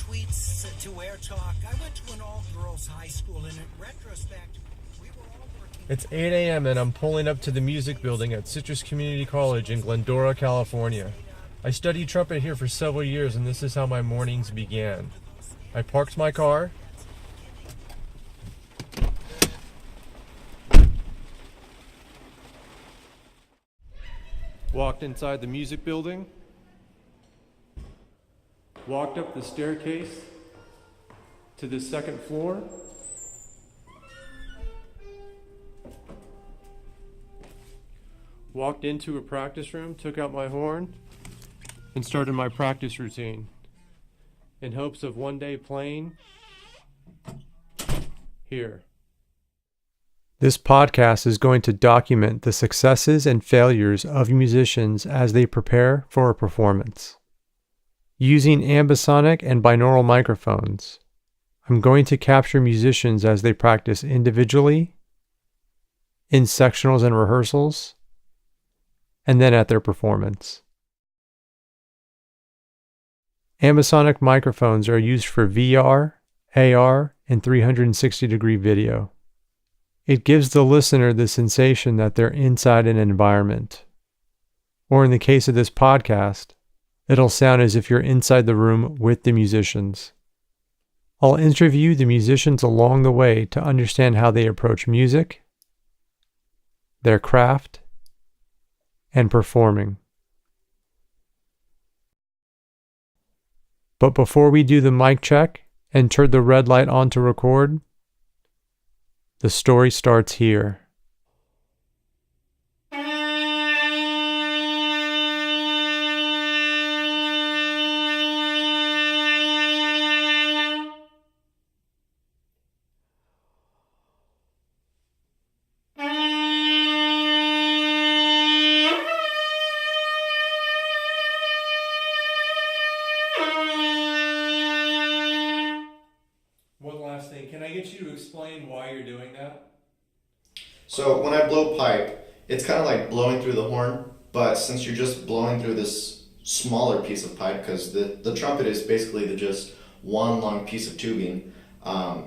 tweets to Air Talk. I went to an all-girls high school, and in retrospect, we were all working... It's 8 a.m. and I'm pulling up to the music building at Citrus Community College in Glendora, California. I studied trumpet here for several years, and this is how my mornings began. I parked my car, walked inside the music building, walked up the staircase to the second floor, walked into a practice room, took out my horn, and started my practice routine in hopes of one day playing here. This podcast is going to document the successes and failures of musicians as they prepare for a performance. Using Ambisonic and binaural microphones, I'm going to capture musicians as they practice individually, in sectionals and rehearsals, and then at their performance. Ambisonic microphones are used for VR, AR, and 360-degree video. It gives the listener the sensation that they're inside an environment. Or in the case of this podcast, it'll sound as if you're inside the room with the musicians. I'll interview the musicians along the way to understand how they approach music, their craft, and performing. But before we do the mic check and turn the red light on to record, the story starts here. One last thing, can I get you to explain why you're doing that? So when I blow pipe, it's kind of like blowing through the horn, but since you're just blowing through this smaller piece of pipe, because the trumpet is basically just one long piece of tubing,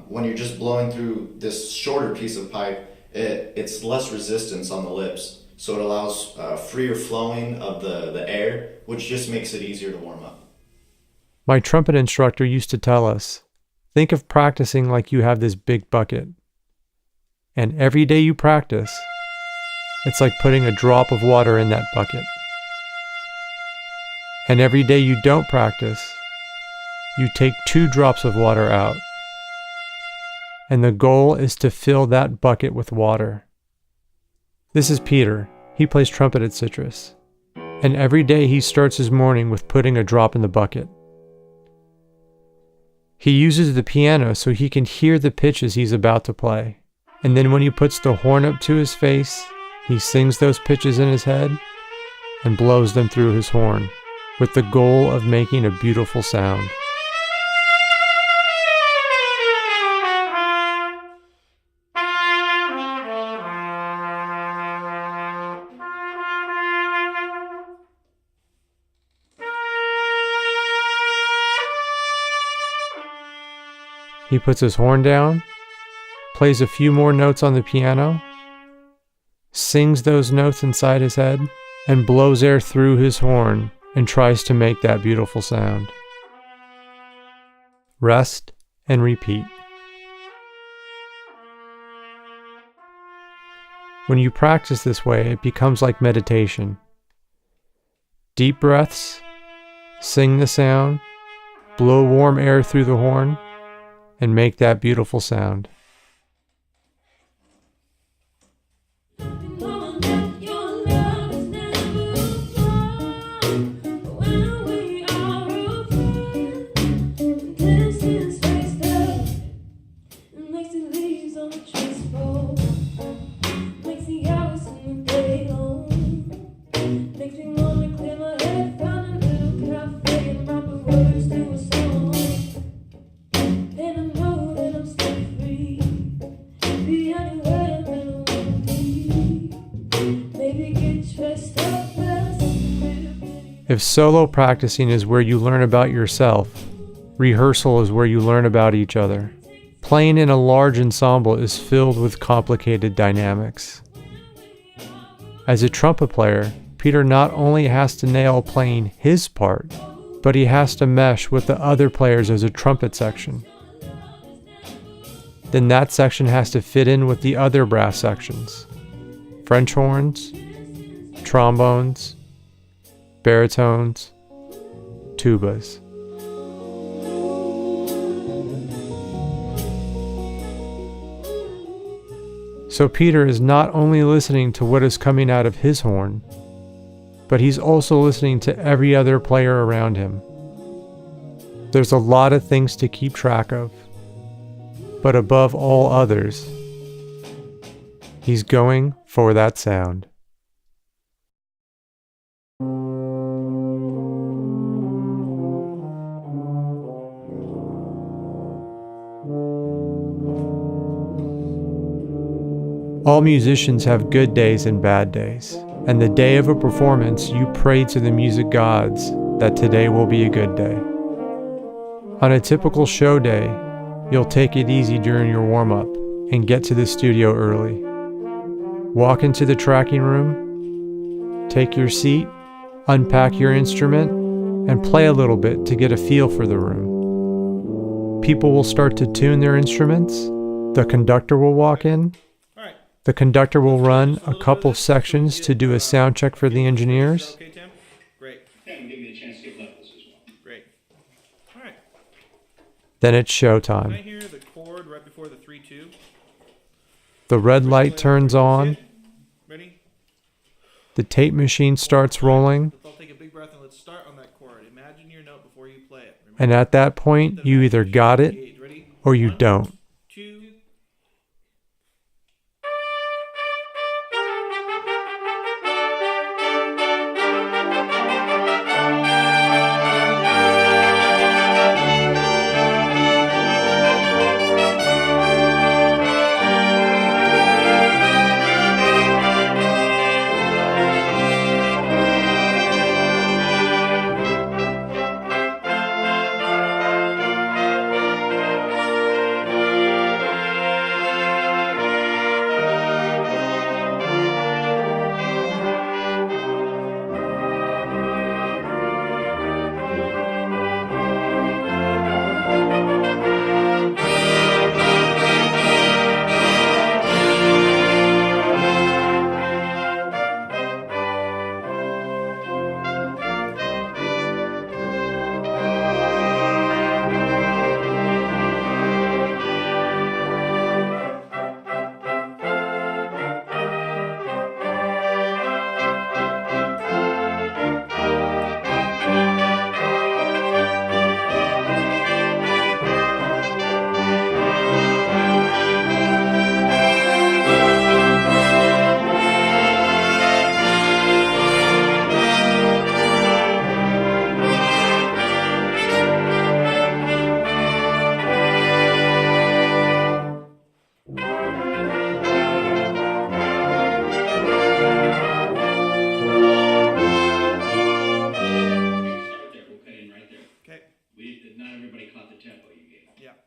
when you're just blowing through this shorter piece of pipe, it's less resistance on the lips, so it allows freer flowing of the air, which just makes it easier to warm up. My trumpet instructor used to tell us, think of practicing like you have this big bucket. And every day you practice, it's like putting a drop of water in that bucket. And every day you don't practice, you take 2 drops of water out. And the goal is to fill that bucket with water. This is Peter. He plays trumpet at Citrus. And every day he starts his morning with putting a drop in the bucket. He uses the piano so he can hear the pitches he's about to play. And then when he puts the horn up to his face, he sings those pitches in his head and blows them through his horn, with the goal of making a beautiful sound. He puts his horn down, plays a few more notes on the piano, sings those notes inside his head, and blows air through his horn and tries to make that beautiful sound. Rest and repeat. When you practice this way, it becomes like meditation. Deep breaths, sing the sound, blow warm air through the horn, and make that beautiful sound. If solo practicing is where you learn about yourself, Rehearsal is where you learn about each other. Playing in a large ensemble is filled with complicated dynamics. As a trumpet player, Peter not only has to nail playing his part, but he has to mesh with the other players as a trumpet section. Then that section has to fit in with the other brass sections: French horns, trombones, baritones, tubas. So Peter is not only listening to what is coming out of his horn, but he's also listening to every other player around him. There's a lot of things to keep track of, but above all others, he's going for that sound. All musicians have good days and bad days, and the day of a performance you pray to the music gods that today will be a good day. On a typical show day, you'll take it easy during your warm-up and get to the studio early. Walk into the tracking room, take your seat, unpack your instrument, and play a little bit to get a feel for the room. People will start to tune their instruments, the conductor will walk in, the conductor will run a couple sections to do a sound check for the engineers. Okay, Tim? Great. Yeah, and give me a chance to get levels as well. Great. All right. Then it's Can I showtime. hear the chord right before the 3-2? The red light turns on, Ready? the tape machine starts rolling, I'll take a big breath and let's start on that chord. Imagine your note before you play it. Remember? and at that point, you either got it Ready? or you 1, don't. 2.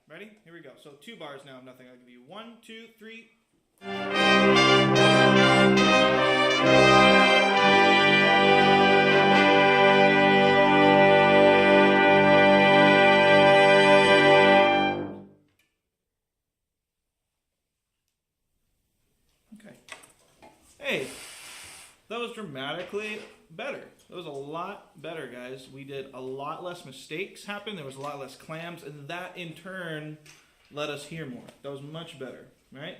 Ready? Here we go. So 2 bars now of nothing. I'll give you 1, 2, 3. Okay. Hey, that was dramatically better. That was a lot better, guys. We did a lot less mistakes happen. There was a lot less clams, and that in turn let us hear more. That was much better, right?